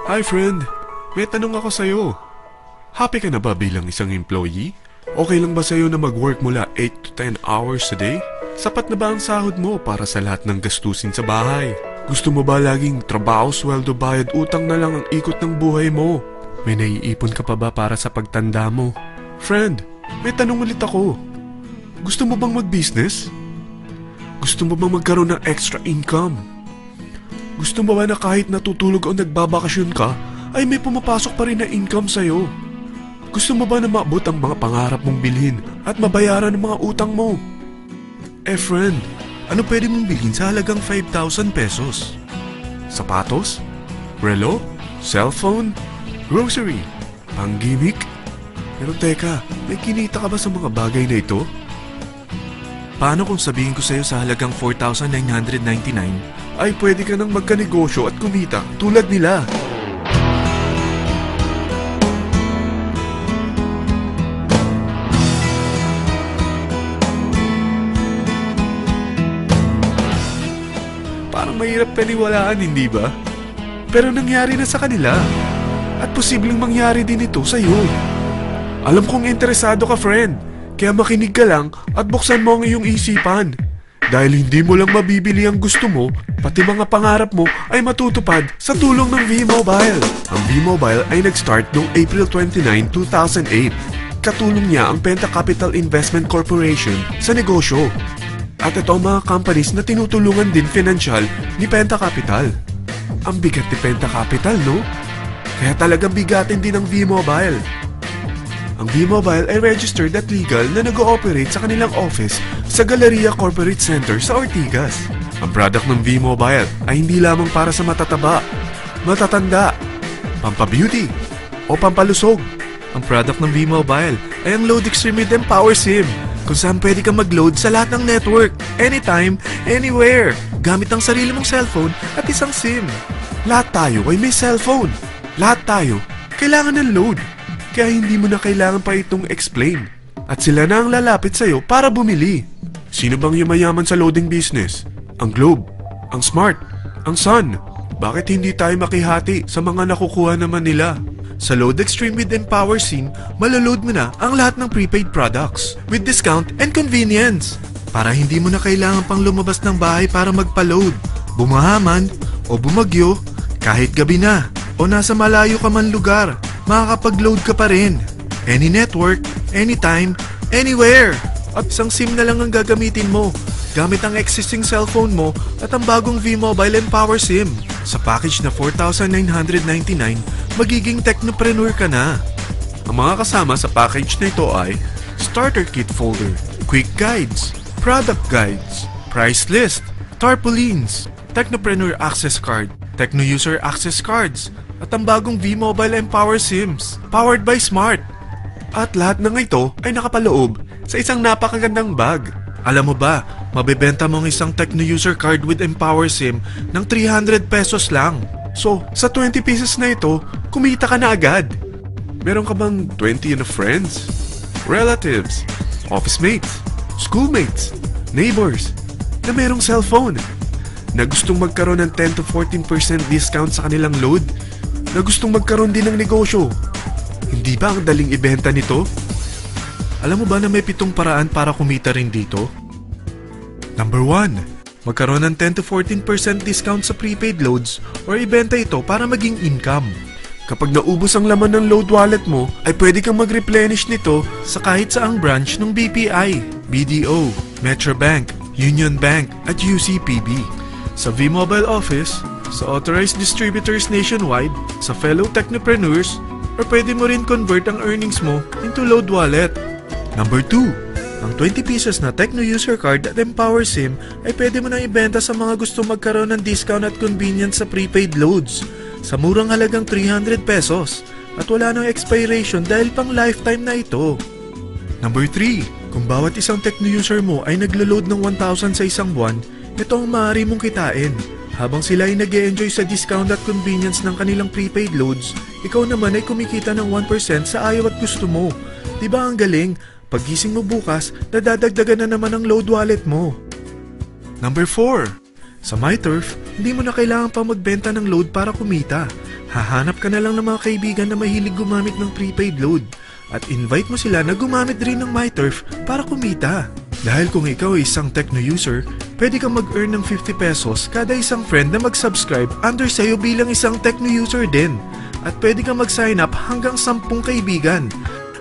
Hi friend, may tanong ako sa'yo. Happy ka na ba bilang isang employee? Okay lang ba sa'yo na mag-work mula 8 to 10 hours a day? Sapat na ba ang sahod mo para sa lahat ng gastusin sa bahay? Gusto mo ba laging trabaho, sweldo, bayad, utang na lang ang ikot ng buhay mo? May naiipon ka pa ba para sa pagtanda mo? Friend, may tanong ulit ako. Gusto mo bang mag-business? Gusto mo bang magkaroon ng extra income? Gusto mo ba na kahit natutulog o nagbabakasyon ka, ay may pumapasok pa rin na income sa'yo? Gusto mo ba na maabot ang mga pangarap mong bilhin at mabayaran ang mga utang mo? Friend, ano pwede mong bilhin sa halagang 5,000 pesos? Sapatos? Relo? Cellphone? Grocery? Pang-gimmick? Pero teka, may kinita ka ba sa mga bagay na ito? Paano kung sabihin ko sa'yo sa halagang 4,999 ay pwede ka nang magkanegosyo at kumita tulad nila? Parang mahirap paniwalaan, hindi ba? Pero nangyari na sa kanila. At posibleng mangyari din ito sa'yo. Alam kong interesado ka, friend. Kaya makinig ka lang at buksan mo ang iyong isipan. Dahil hindi mo lang mabibili ang gusto mo, pati mga pangarap mo ay matutupad sa tulong ng V-Mobile. Ang V-Mobile ay nag-start noong April 29, 2008. Katulong niya ang Penta Capital Investment Corporation sa negosyo. At ito ang mga companies na tinutulungan din financial ni Penta Capital. Ang bigat ni Penta Capital, no? Kaya talagang bigatin din ang V-Mobile. Ang V-Mobile ay registered at legal na nag-ooperate sa kanilang office sa Galleria Corporate Center sa Ortigas. Ang product ng V-Mobile ay hindi lamang para sa matataba, matatanda, pampabeauty, o pampalusog. Ang product ng V-Mobile ay ang Load Extreme with Empower SIM, kung saan pwede kang mag-load sa lahat ng network, anytime, anywhere, gamit ang sarili mong cellphone at isang SIM. Lahat tayo ay may cellphone. Lahat tayo kailangan ng load. Kaya hindi mo na kailangan pa itong explain. At sila na ang lalapit sa'yo para bumili. Sino bang yumayaman sa loading business? Ang Globe, ang Smart, ang Sun. Bakit hindi tayo makihati sa mga nakukuha naman nila? Sa Load Extreme with Empower SIM, maloload mo na ang lahat ng prepaid products with discount and convenience. Para hindi mo na kailangan pang lumabas ng bahay para magpa-load. Bumahaman o bumagyo, kahit gabi na o nasa malayo ka man lugar, makakapag-load ka pa rin. Any network, anytime, anywhere. At isang SIM na lang ang gagamitin mo gamit ang existing cellphone mo at ang bagong V-Mobile Empower SIM. Sa package na 4,999, magiging technopreneur ka na. Ang mga kasama sa package na ito ay Starter Kit Folder, Quick Guides, Product Guides, Price List, Tarpaulins, Technopreneur Access Card, Techno User Access Cards, at ang bagong V-Mobile Empower SIMs, powered by Smart. At lahat ng ito ay nakapaloob sa isang napakagandang bag. Alam mo ba, mabebenta mo ang isang Techno User Card with Empower SIM ng 300 pesos lang. So, sa 20 pieces na ito, kumita ka na agad. Meron ka bang 20 na friends, relatives, office mates, schoolmates, neighbors, na merong cellphone, na gustong magkaroon ng 10 to 14% discount sa kanilang load, na gustong magkaroon din ng negosyo? Hindi ba ang daling ibenta nito? Alam mo ba na may 7 paraan para kumita rin dito? Number 1. Magkaroon ng 10 to 14% discount sa prepaid loads or ibenta ito para maging income. Kapag naubos ang laman ng load wallet mo, ay pwede kang mag-replenish nito sa kahit saang branch ng BPI, BDO, Metrobank, Union Bank at UCPB. Sa V-Mobile Office, sa authorized distributors nationwide, sa fellow technopreneurs, or pwede mo rin convert ang earnings mo into load wallet. Number 2. Ang 20 pieces na Techno User Card at Empower SIM ay pwede mo nang ibenta sa mga gusto magkaroon ng discount at convenience sa prepaid loads sa murang halagang 300 pesos at wala nang expiration dahil pang lifetime na ito. Number 3. Kung bawat isang Techno user mo ay naglo-load ng 1,000 sa isang buwan, ito ang maaari mong kitain. Habang sila ay nag-e-enjoy sa discount at convenience ng kanilang prepaid loads, ikaw naman ay kumikita ng 1% sa ayaw at gusto mo. Diba ang galing? Paggising mo bukas, nadadagdagan na naman ang load wallet mo. Number 4. Sa MyTurf, hindi mo na kailangan pang magbenta ng load para kumita. Hahanap ka na lang ng mga kaibigan na mahilig gumamit ng prepaid load at invite mo sila na gumamit rin ng MyTurf para kumita. Dahil kung ikaw ay isang Tecno user, pwede kang mag-earn ng 50 pesos kada isang friend na mag-subscribe under sa'yo bilang isang Tecno user din. At pwede kang mag-sign up hanggang 10 kaibigan.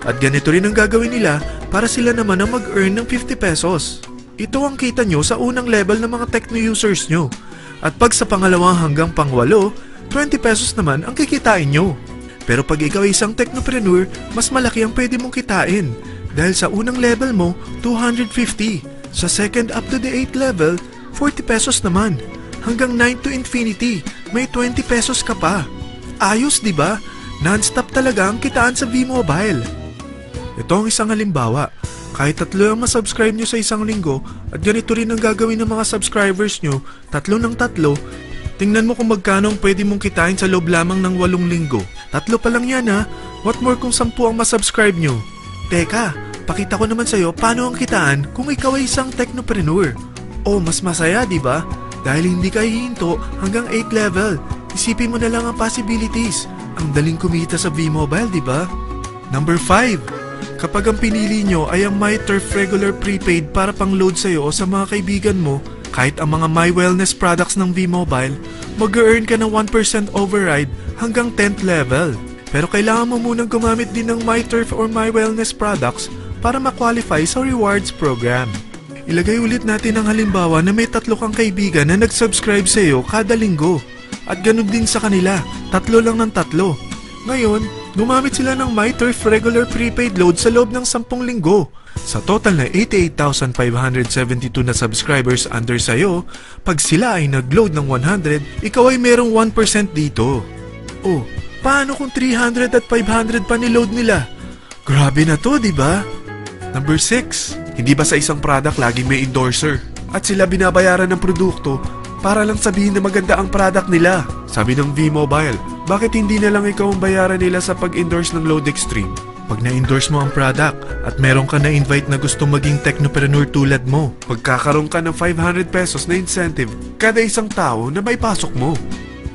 At ganito rin ang gagawin nila para sila naman ang mag-earn ng 50 pesos. Ito ang kita nyo sa unang level ng mga Tecno users nyo. At pag sa pangalawang hanggang pang-8, 20 pesos naman ang kikitain nyo. Pero pag ikaw ay isang technopreneur, mas malaki ang pwede mong kitain. Dahil sa unang level mo, 250. Sa second up to the 8th level, 40 pesos naman. Hanggang 9 to infinity, may 20 pesos ka pa. Ayos, di ba? Non-stop talaga ang kitaan sa V-Mobile. Ito ang isang halimbawa. Kahit 3 ang masubscribe nyo sa isang linggo at ganito rin ang gagawin ng mga subscribers nyo, 3 ng 3, tingnan mo kung magkano ang pwede mong kitain sa loob lamang ng 8 linggo. 3 pa lang yan ha. What more kung 10 ang masubscribe nyo? Teka, pakita ko naman sa'yo paano ang kitaan kung ikaw ay isang technopreneur. Oh, mas masaya, di ba? Dahil hindi ka hihinto hanggang 8 level. Isipin mo na lang ang possibilities. Ang daling kumita sa V-Mobile, di ba? Number 5. Kapag ang pinili nyo ay ang MyTurf regular prepaid para pang-load sa'yo o sa mga kaibigan mo, kahit ang mga My Wellness products ng V-Mobile, mag-earn ka ng 1% override hanggang 10th level. Pero kailangan mo munang gumamit din ng MyTurf or My Wellness products para ma-qualify sa rewards program. Ilagay ulit natin ang halimbawa na may 3 kang kaibigan na nag-subscribe sa iyo kada linggo. At ganun din sa kanila, 3 lang ng 3. Ngayon, gumamit sila ng MyTurf regular prepaid load sa loob ng 10 linggo. Sa total na 88,572 na subscribers under sayo, pag sila ay nag-load ng 100, ikaw ay merong 1% dito. Oh, paano kung 300 at 500 pa niload nila? Grabe na to, di ba? Number 6. Hindi ba sa isang product laging may endorser? At sila binabayaran ng produkto para lang sabihin na maganda ang product nila. Sabi ng V-Mobile, bakit hindi na lang ikaw ang bayaran nila sa pag-endorse ng Load Extreme? Pag na-endorse mo ang product at meron ka na-invite na gusto maging technopreneur tulad mo, magkakaroon ka ng 500 pesos na incentive kada isang tao na may pasok mo.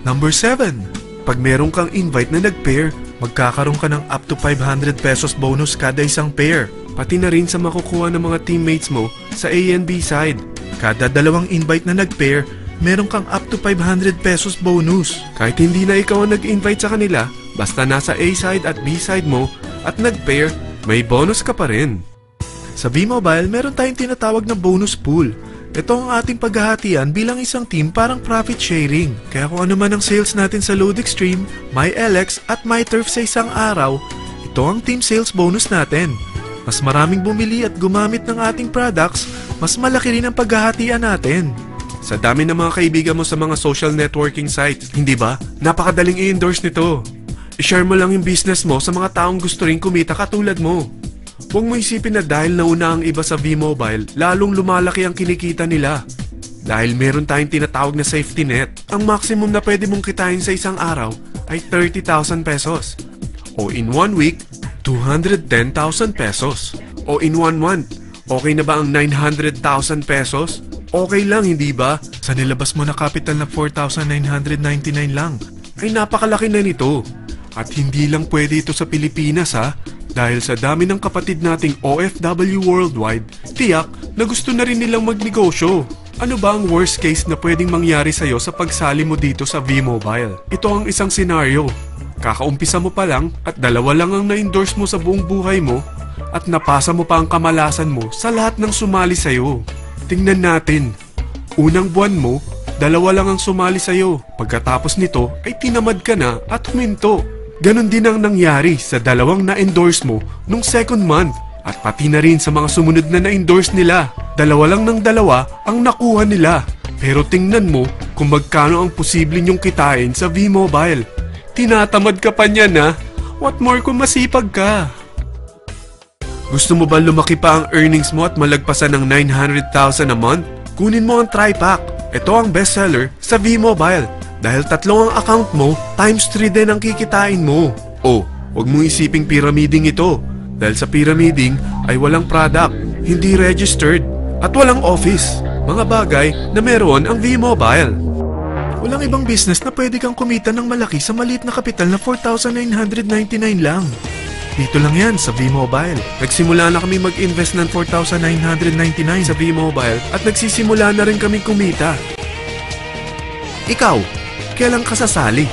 Number 7. Pag meron kang invite na nag-pair, magkakaroon ka ng up to 500 pesos bonus kada isang pair. Pati na rin sa makukuha ng mga teammates mo sa A and B side. Kada 2 invite na nag-pair, meron kang up to 500 pesos bonus. Kahit hindi na ikaw ang nag-invite sa kanila, basta nasa A side at B side mo at nag-pair, may bonus ka pa rin. Sa V-Mobile, meron tayong tinatawag na bonus pool. Ito ang ating paghahatian bilang isang team parang profit sharing. Kaya kung ano man ang sales natin sa Load Extreme, MyLX at MyTurf sa isang araw, ito ang team sales bonus natin. Mas maraming bumili at gumamit ng ating products, mas malaki rin ang paghahatian natin. Sa dami ng mga kaibigan mo sa mga social networking sites, hindi ba? Napakadaling i-endorse nito. I-share mo lang yung business mo sa mga taong gusto rin kumita katulad mo. Huwag mo isipin na dahil nauna ang iba sa V-Mobile, lalong lumalaki ang kinikita nila. Dahil meron tayong tinatawag na safety net, ang maximum na pwede mong kitain sa isang araw ay 30,000 pesos. O in 1 week, 210,000 pesos. O in 1 month, okay na ba ang 900,000 pesos? Okay lang, hindi ba? Sa nilabas mo na capital na 4,999 lang, ay napakalaki na nito. At hindi lang pwede ito sa Pilipinas ha, dahil sa dami ng kapatid nating OFW worldwide, tiyak na gusto na rin nilang magnegosyo. Ano ba ang worst case na pwedeng mangyari sa'yo sa pagsali mo dito sa V-Mobile? Ito ang isang senaryo. Kakaumpisa mo pa lang at 2 lang ang na-endorse mo sa buong buhay mo at napasa mo pa ang kamalasan mo sa lahat ng sumali sa'yo. Tingnan natin. Unang buwan mo, 2 lang ang sumali sa'yo. Pagkatapos nito ay tinamad ka na at huminto. Ganon din ang nangyari sa 2 na-endorse mo nung second month at pati na rin sa mga sumunod na na-endorse nila. 2 lang ng 2 ang nakuha nila. Pero tingnan mo kung magkano ang posible nyong kitain sa V-Mobile. Tinatamad ka pa niyan ha? What more kung masipag ka? Gusto mo ba lumaki pa ang earnings mo at malagpasan ng 900,000 a month? Kunin mo ang TriPack. Ito ang bestseller sa V-Mobile. Dahil 3 ang account mo, times 3 din ang kikitain mo. Oh, huwag mong isiping pyramiding ito. Dahil sa pyramiding ay walang product, hindi registered, at walang office. Mga bagay na meron ang V-Mobile. Walang ibang business na pwede kang kumita ng malaki sa maliit na kapital na 4,999 lang. Dito lang yan sa V-Mobile. Nagsimula na kami mag-invest ng 4,999 sa V-Mobile at nagsisimula na rin kami kumita. Ikaw, kailan ka sasali?